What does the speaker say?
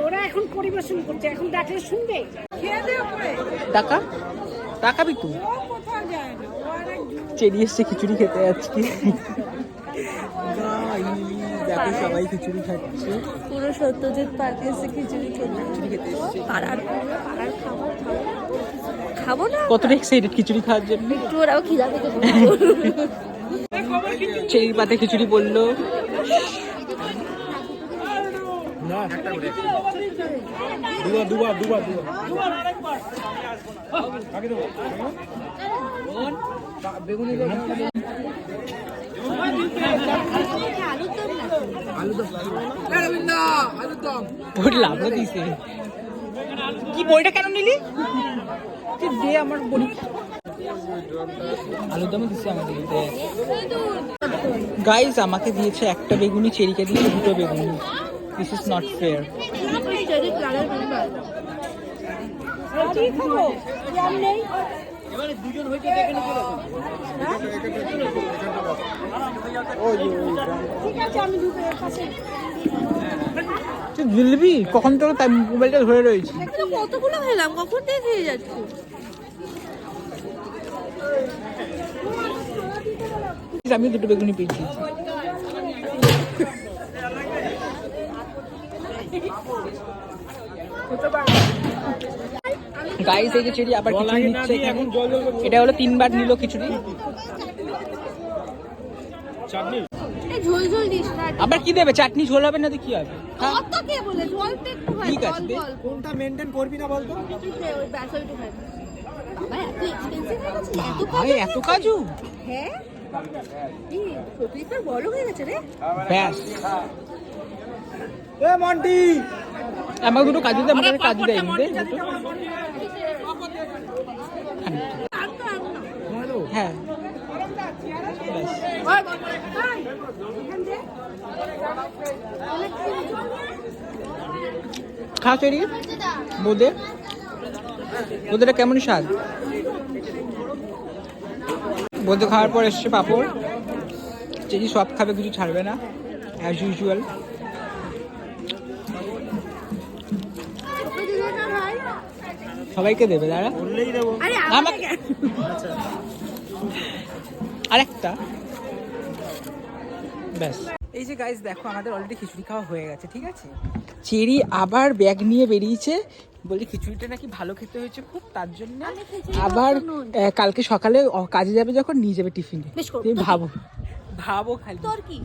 ওরা এখন পরিবেশন করছে, এখন ডাকলে শুনবে। টাকা তাকাবি তুই? চেরি এসছে খিচুড়ি খেতে আজকে। দেখো সবাই খিচুড়ি খাচ্ছে, পুরো সত্যজিৎ পার্কে এসে খিচুড়ি খেতে পাড়ার খাবো না। কতটা এক্সাইটেড খিচুড়ি খাওয়ার জন্য। একটু ওরাও খিদা পেতে চেরির পাতে খিচুড়ি বললো। লাভও দিছে। কি বইটা কেন নিলি? দে আমার বলি। আলুর দমও দিচ্ছে আমাদের। গাইজ আমাকে দিয়েছে একটা বেগুনি, চেরিকে দিয়েছে দুটো বেগুনি। This is not fair. Jilbi কখন তোর মোবাইলটা ধরে রয়েছে? কতগুলো খেলাম, কখন দিয়ে খেয়ে যাচ্ছি। আমি দুটো বেগুনি পেয়েছি। গাইস এই যে চেরি আবার খিচুড়ি নিচ্ছে। এটা হলো 3 বার নিল খিচুড়ি। ঝোল ঝোল দিস না। আবার কি দেবে? চাটনি ঝোল হবে না তো কি হবে? কত কে বলে জলটা একটু হয়। ঠিক আছে দে। কোনটা মেইনটেইন করবি না বলতো? ওই ব্যাসলটা খাই। বাবা এত এক্সপেন্সিভ হয়ে গেছে, এত ভাই এত কাজু? হ্যাঁ কি প্রতিটা বড় হয়ে গেছে রে। ব্যাস এ মন্টি, আমাকে দুটো কাজু দে। আমাকে কাজু দেয়নি দে দুটো। হ্যাঁ খা চেরি। বোদে বোদেটা কেমন স্বাদ? বোদে খাওয়ার পর এসছে পাপড়। চেরি সব খাবে, কিছু ছাড়বে না অ্যাজ ইউজুয়াল। সবাইকে দেবে দাঁড়া। আমাকে আরেকটা ব্যাস। এই যে গাইস দেখো আমাদের অলরেডি খিচুড়ি খাওয়া হয়ে গেছে, ঠিক আছে। চেরি আবার ব্যাগ নিয়ে বেরিয়েছে, বলি খিচুড়িটা নাকি ভালো খেতে হয়েছে খুব, তার জন্য আবার কালকে সকালে কাজে যাবে যখন নিয়ে যাবে টিফিনে। তুমি ভাবো ভাবো খালি। তোর কি